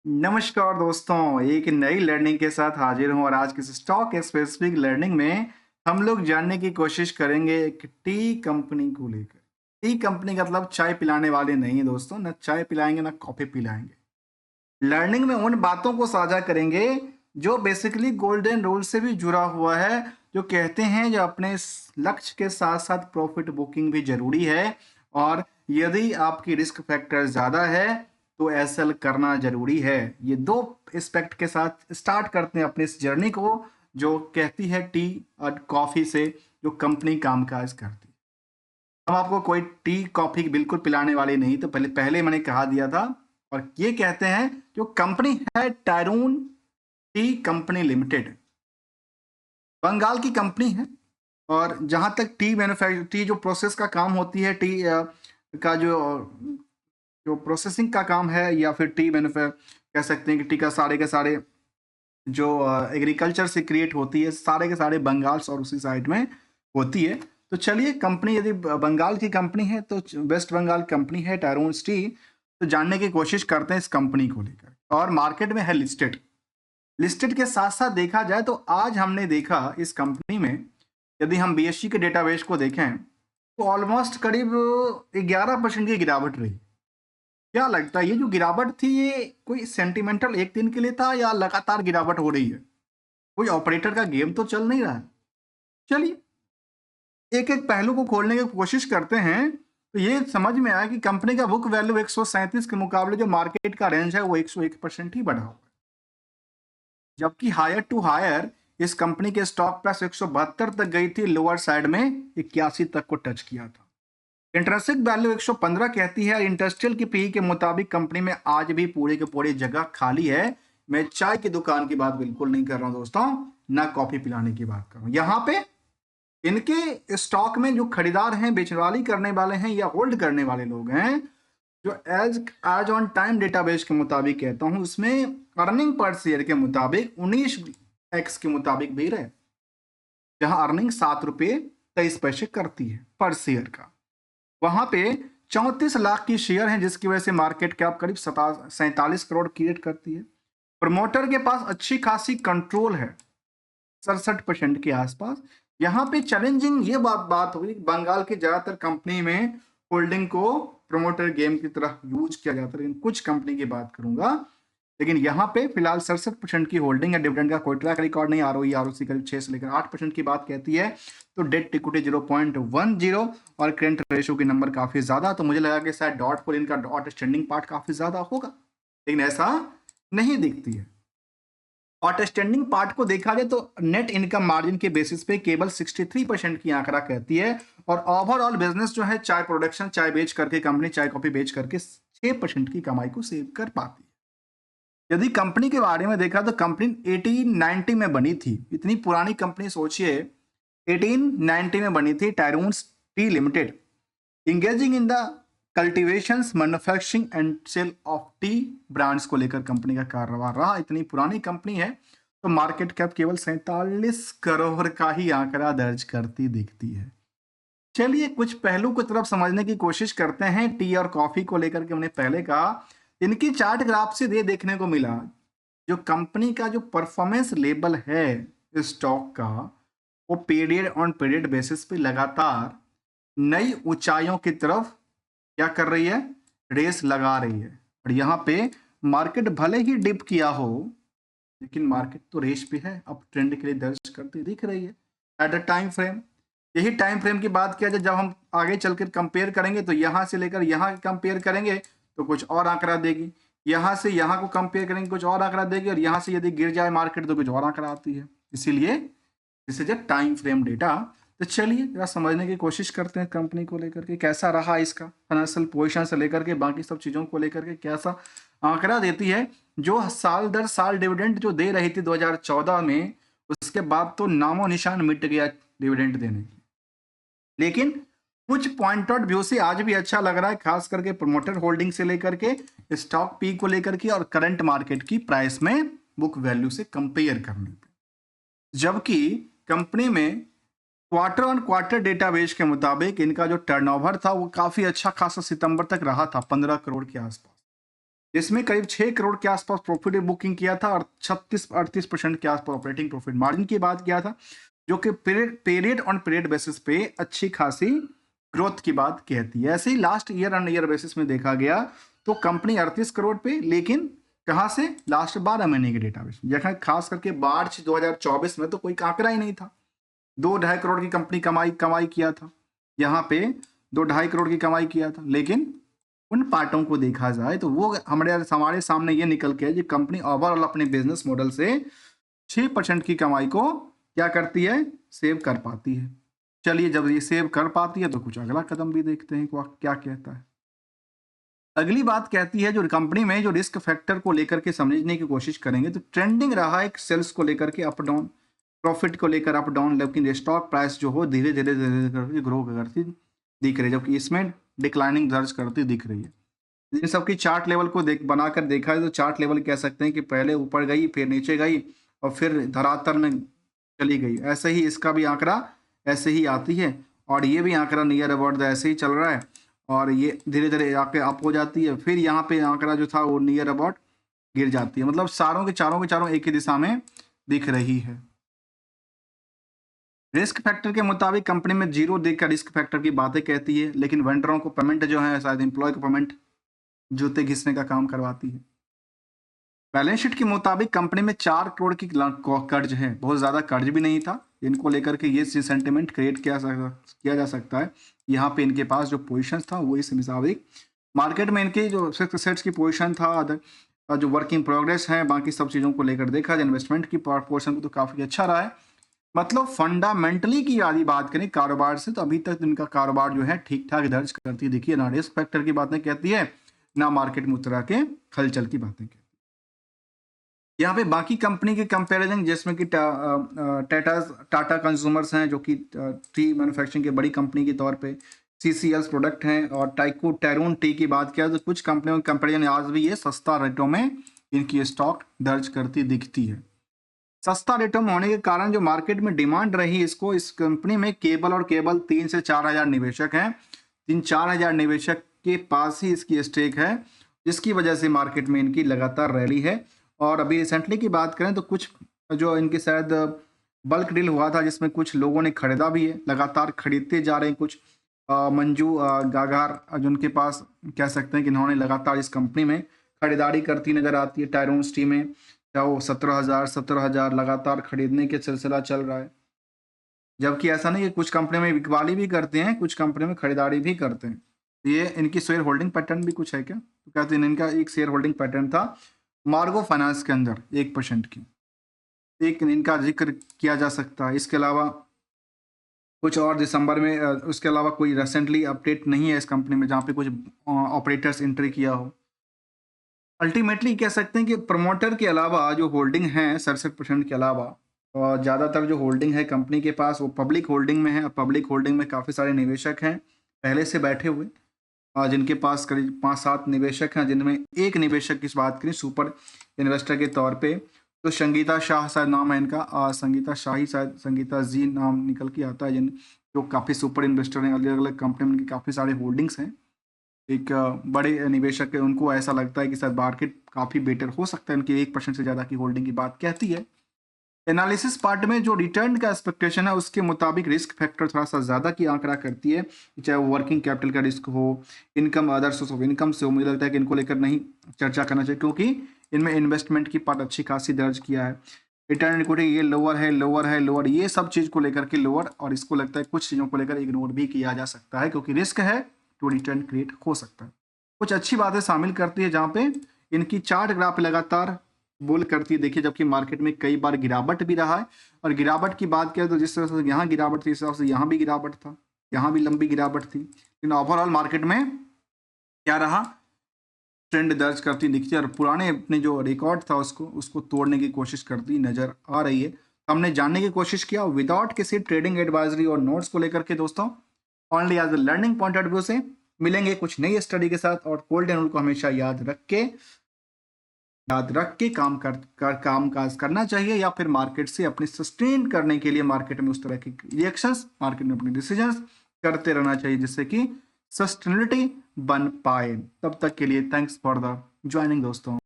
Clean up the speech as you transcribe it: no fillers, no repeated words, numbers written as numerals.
नमस्कार दोस्तों, एक नई लर्निंग के साथ हाजिर हूँ और आज किसी स्टॉक स्पेसिफिक लर्निंग में हम लोग जानने की कोशिश करेंगे एक टी कंपनी को लेकर। टी कंपनी का मतलब चाय पिलाने वाले नहीं है दोस्तों, ना चाय पिलाएंगे ना कॉफी पिलाएंगे। लर्निंग में उन बातों को साझा करेंगे जो बेसिकली गोल्डन रूल से भी जुड़ा हुआ है, जो कहते हैं जो अपने लक्ष्य के साथ साथ प्रॉफिट बुकिंग भी जरूरी है और यदि आपकी रिस्क फैक्टर ज़्यादा है तो एसएल करना जरूरी है। ये दो एस्पेक्ट के साथ स्टार्ट करते हैं अपनी इस जर्नी को, जो कहती है टी और कॉफ़ी से जो कंपनी कामकाज करती है। हम आपको कोई टी कॉफ़ी बिल्कुल पिलाने वाली नहीं, तो पहले पहले मैंने कहा दिया था। और ये कहते हैं जो कंपनी है टायरून टी कंपनी लिमिटेड, बंगाल की कंपनी है। और जहां तक टी मैन्युफैक्चर टी जो प्रोसेस का काम होती है, टी का जो जो प्रोसेसिंग का काम है या फिर टी मैन्युफैक्चर कह सकते हैं कि टी का सारे के सारे जो एग्रीकल्चर से क्रिएट होती है, सारे के सारे बंगाल और उसी साइड में होती है। तो चलिए, कंपनी यदि बंगाल की कंपनी है तो वेस्ट बंगाल कंपनी है टायरून टी। तो जानने की कोशिश करते हैं इस कंपनी को लेकर, और मार्केट में है लिस्टेड। लिस्टेड के साथ साथ देखा जाए तो आज हमने देखा इस कंपनी में, यदि हम बीएससी के डेटाबेस को देखें तो ऑलमोस्ट करीब 11% की गिरावट रही। क्या लगता है ये जो गिरावट थी ये कोई सेंटिमेंटल एक दिन के लिए था या लगातार गिरावट हो रही है? कोई ऑपरेटर का गेम तो चल नहीं रहा है। चलिए, एक एक पहलू को खोलने की कोशिश करते हैं तो ये समझ में आया कि कंपनी का बुक वैल्यू 137 के मुकाबले जो मार्केट का रेंज है वो 101% ही बढ़ा हुआ है। जबकि हायर टू हायर इस कंपनी के स्टॉक प्राइस 172 तक गई थी, लोअर साइड में 81 तक को टच किया था। इंट्रिंसिक वैल्यू 115 कहती है। इंडस्ट्रियल की पीई के मुताबिक कंपनी में आज भी पूरे के पूरे जगह खाली है। मैं चाय की दुकान की बात बिल्कुल नहीं कर रहा हूं दोस्तों, ना कॉफी पिलाने की बात कर रहा हूं। यहाँ पे इनके स्टॉक में जो खरीदार हैं, बेचवाली करने वाले हैं या होल्ड करने वाले लोग हैं, जो as as on time database के मुताबिक कहता हूं, उसमें अर्निंग पर शेयर के मुताबिक 19x के मुताबिक भी रहे, जहां अर्निंग 7 रुपये 23 पैसे करती है पर शेयर का। वहां पे 34 लाख की शेयर हैं, जिसकी वजह से मार्केट कैप करीब 47 करोड़ क्रिएट करती है। प्रमोटर के पास अच्छी खासी कंट्रोल है, 67% के आसपास। यहाँ पे चैलेंजिंग ये बात हुई, बंगाल की ज्यादातर कंपनी में होल्डिंग को प्रमोटर गेम की तरह यूज किया जाता है, लेकिन कुछ कंपनी की बात करूंगा। लेकिन यहाँ पे फिलहाल 67% की होल्डिंग है। डिविडेंड का कोई ट्रैक रिकॉर्ड नहीं, आरओसी करीब 6 से लेकर 8% की बात कहती है। तो डेट इक्विटी 0.10 और करंट रेशियो के नंबर काफी ज्यादा। तो मुझे लगा कि शायद डॉट पर इनका डॉट स्टैंडिंग पार्ट काफी ज्यादा होगा, लेकिन ऐसा नहीं दिखती है। आउटस्टैंडिंग पार्ट को देखा जाए तो नेट इनकम मार्जिन के बेसिस पे केवल 63% की आंकड़ा कहती है। और ओवरऑल बिजनेस जो है, चाय प्रोडक्शन, चाय बेच करके कंपनी चाय कॉफी बेच करके 6% की कमाई को सेव कर पाती है। यदि कंपनी के बारे में देखा तो कंपनी 1890 में बनी थी। इतनी पुरानी कंपनी सोचिए, 1890 में बनी थी Tyroon tea limited, engaging in the cultivation, manufacturing and sale of tea brands को लेकर कंपनी का कारोबार रहा। इतनी पुरानी कंपनी है तो मार्केट कैप केवल 47 करोड़ का ही आंकड़ा दर्ज करती दिखती है। चलिए, कुछ पहलू की तरफ समझने की कोशिश करते हैं। टी और कॉफी को लेकर के हमने पहले कहा, इनकी चार्ट ग्राफ से ये देखने को मिला जो कंपनी का जो परफॉर्मेंस लेवल है स्टॉक का, वो पीरियड ऑन पीरियड बेसिस पे लगातार नई ऊंचाइयों की तरफ क्या कर रही है, रेस लगा रही है। और यहाँ पे मार्केट भले ही डिप किया हो, लेकिन मार्केट तो रेस पे है, अब ट्रेंड के लिए दर्ज करती दिख रही है एट अ टाइम फ्रेम। यही टाइम फ्रेम की बात किया जाए, जब हम आगे चलकर कंपेयर करेंगे तो यहाँ से लेकर यहाँ कंपेयर करेंगे तो कुछ और आंकड़ा देगी, यहाँ से यहाँ को कंपेयर करेंगे कुछ और आंकड़ा देगी, और यहाँ से यदि गिर जाए मार्केट तो कुछ और आंकड़ा आती है। इसीलिए this is a time frame data. तो चलिए जरा समझने की कोशिश करते हैं कंपनी को लेकर के कैसा रहा इसका फाइनेंशियल पोजीशन से लेकर के बाकी सब चीजों को लेकर के कैसा आंकड़ा देती है। जो साल दर साल डिविडेंड जो दे रही थी 2014 में, उसके बाद तो नामो निशान मिट गया डिविडेंड देने की। लेकिन कुछ पॉइंट आउट व्यू से आज भी अच्छा लग रहा है, खास करके प्रोमोटर होल्डिंग से लेकर के स्टॉक पी को लेकर के और करंट मार्केट की प्राइस में बुक वैल्यू से कंपेयर करने पे। जबकि कंपनी में क्वार्टर ऑन क्वार्टर डेटाबेस के मुताबिक इनका जो टर्नओवर था वो काफी अच्छा खासा सितंबर तक रहा था, 15 करोड़ के आसपास। जिसमें करीब 6 करोड़ के आसपास प्रॉफिट बुकिंग किया था और 36-38% के आसपास ऑपरेटिंग प्रॉफिट मार्जिन की बात किया था, जो कि पीरियड ऑन पीरियड बेसिस पे अच्छी खासी ग्रोथ की बात कहती है। ऐसे ही last year on year basis में देखा गया तो कंपनी 38 करोड़ पे, लेकिन कहाँ से, लास्ट 12 महीने के डेटा बेस, जहाँ खास करके मार्च 2024 में तो कोई आंकड़ा ही नहीं था। 2-2.5 करोड़ की कंपनी कमाई किया था, यहाँ पे 2-2.5 करोड़ की कमाई किया था। लेकिन उन पार्टों को देखा जाए तो वो हमारे सामने ये निकल के है कि कंपनी ओवरऑल अपने बिजनेस मॉडल से 6% की कमाई को क्या करती है, सेव कर पाती है। चलिए, जब ये सेव कर पाती है तो कुछ अगला कदम भी देखते हैं क्या कहता है। अगली बात कहती है, जो कंपनी में जो रिस्क फैक्टर को लेकर के समझने की कोशिश करेंगे तो ट्रेंडिंग रहा है सेल्स को लेकर के अप डाउन, प्रॉफिट को लेकर अप डाउन, लेकिन स्टॉक प्राइस जो हो धीरे धीरे धीरे करके ग्रो करती दिख रही है, जबकि इसमें डिक्लाइनिंग दर्ज करती दिख रही है। इन सबकी चार्ट लेवल को बनाकर देखा है तो चार्ट लेवल कह सकते हैं कि पहले ऊपर गई, फिर नीचे गई और फिर धरातल में चली गई। ऐसे ही इसका भी आंकड़ा ऐसे ही आती है और ये भी आंकड़ा नियर अबाउट ऐसे ही चल रहा है और ये धीरे धीरे आके अप हो जाती है, फिर यहाँ पे आंकड़ा जो था वो नियर अबाउट गिर जाती है। मतलब चारों के चारों एक ही दिशा में दिख रही है। रिस्क फैक्टर के मुताबिक कंपनी में जीरो देकर रिस्क फैक्टर की बातें कहती है, लेकिन वेंडरों को पेमेंट जो है, शायद एम्प्लॉय को पेमेंट जूते घिसने का काम करवाती है। बैलेंस शीट के मुताबिक कंपनी में 4 करोड़ की कर्ज है, बहुत ज्यादा कर्ज भी नहीं था। इनको लेकर के ये सेंटिमेंट क्रिएट किया जा सकता है। यहाँ पे इनके पास जो पोजीशन था वो इस मुताबिक मार्केट में इनके जो सेट्स की पोजीशन था, अदर जो वर्किंग प्रोग्रेस है, बाकी सब चीज़ों को लेकर देखा जाए इन्वेस्टमेंट की पोर्शन तो काफ़ी अच्छा रहा है। मतलब फंडामेंटली की यदि बात करें कारोबार से तो अभी तक इनका कारोबार जो है ठीक ठाक दर्ज करती दिखी है, ना रिस्क फैक्टर की बातें कहती है, ना मार्केट में उतरा के हलचल की बातें कहती है। यहाँ पे बाकी कंपनी के कंपैरिजन, जिसमें कि टाटा कंज्यूमर्स हैं जो कि टी मैन्युफैक्चरिंग की बड़ी कंपनी के तौर पे, सीसीएल्स प्रोडक्ट हैं, और टैरून टी की बात किया तो कुछ कंपनियों के कंपैरिजन आज भी ये सस्ता रेटों में इनकी स्टॉक दर्ज करती दिखती है। सस्ता रेटों में होने के कारण जो मार्केट में डिमांड रही इसको, इस कंपनी में केवल और केवल 3 से 4 हजार निवेशक हैं। 3-4 हजार निवेशक के पास ही इसकी स्टेक है, जिसकी वजह से मार्केट में इनकी लगातार रैली है। और अभी रिसेंटली की बात करें तो कुछ जो इनके शायद बल्क डील हुआ था जिसमें कुछ लोगों ने खरीदा भी है, लगातार खरीदते जा रहे हैं कुछ मंजू गागार जिनके पास कह सकते हैं कि इन्होंने लगातार इस कंपनी में खरीदारी करती नजर आती है। टायरोन स्टी में क्या वो 17,000 लगातार खरीदने के सिलसिला चल रहा है, जबकि ऐसा नहीं है, कुछ कंपनी में बिकवाली भी करते हैं, कुछ कंपनी में खरीदारी भी करते हैं। ये इनकी शेयर होल्डिंग पैटर्न भी कुछ है क्या, तो कहते हैं इनका एक शेयर होल्डिंग पैटर्न था मार्गो फाइनेंस के अंदर 1% की, एक इनका जिक्र किया जा सकता है। इसके अलावा कुछ और दिसंबर में उसके अलावा कोई रिसेंटली अपडेट नहीं है इस कंपनी में जहाँ पे कुछ ऑपरेटर्स एंट्री किया हो। अल्टीमेटली कह सकते हैं कि प्रमोटर के अलावा जो होल्डिंग है 67% के अलावा ज़्यादातर जो होल्डिंग है कंपनी के पास वो पब्लिक होल्डिंग में है, और पब्लिक होल्डिंग में काफ़ी सारे निवेशक हैं पहले से बैठे हुए, जिनके पास करीब 5-7 निवेशक हैं, जिनमें एक निवेशक की बात करें सुपर इन्वेस्टर के तौर पे तो संगीता शाह शायद नाम है इनका, संगीता शाही शायद संगीता जी नाम निकल के आता है, जिन जो काफ़ी सुपर इन्वेस्टर हैं, अलग अलग कंपनी में उनकी काफ़ी सारे होल्डिंग्स हैं। एक बड़े निवेशक है, उनको ऐसा लगता है कि शायद मार्केट काफ़ी बेटर हो सकता है, उनकी 1% से ज़्यादा की होल्डिंग की बात कहती है। एनालिसिस पार्ट में जो रिटर्न का एक्सपेक्टेशन है उसके मुताबिक रिस्क फैक्टर थोड़ा सा ज़्यादा की आंकड़ा करती है, चाहे वो वर्किंग कैपिटल का रिस्क हो, income, other source of income से हो। मुझे लगता है कि इनको लेकर नहीं चर्चा करना चाहिए, क्योंकि इनमें इन्वेस्टमेंट की पार्ट अच्छी खासी दर्ज किया है। रिटर्न इक्विटी ये लोअर, ये सब चीज़ को लेकर के लोअर, और इसको लगता है कुछ चीज़ों को लेकर इग्नोर भी किया जा सकता है, क्योंकि रिस्क है तो रिटर्न क्रिएट हो सकता है। कुछ अच्छी बातें शामिल करती है जहाँ पे इनकी चार्ट ग्राफ लगातार बुल करती है, देखिए, जबकि मार्केट में कई बार गिरावट भी रहा है। और गिरावट की बात करें तो जिस तरह से यहाँ गिरावट थी इस हिसाब से यहाँ भी गिरावट था, यहाँ भी लंबी गिरावट थी, लेकिन ओवरऑल मार्केट में क्या रहा, ट्रेंड दर्ज करती दिखती है, और पुराने अपने जो रिकॉर्ड था उसको तोड़ने की कोशिश करती नजर आ रही है। हमने जानने की कोशिश किया विदाउट किसी ट्रेडिंग एडवाइजरी और नोट्स को लेकर के दोस्तों, only as a learning point of view से। मिलेंगे कुछ नई स्टडी के साथ, और गोल्डन रूल को हमेशा याद रख के काम काज करना चाहिए, या फिर मार्केट से अपनी सस्टेन करने के लिए मार्केट में उस तरह के रिएक्शंस, मार्केट में अपने डिसीजंस करते रहना चाहिए, जिससे कि सस्टेनेबिलिटी बन पाए। तब तक के लिए थैंक्स फॉर द ज्वाइनिंग दोस्तों।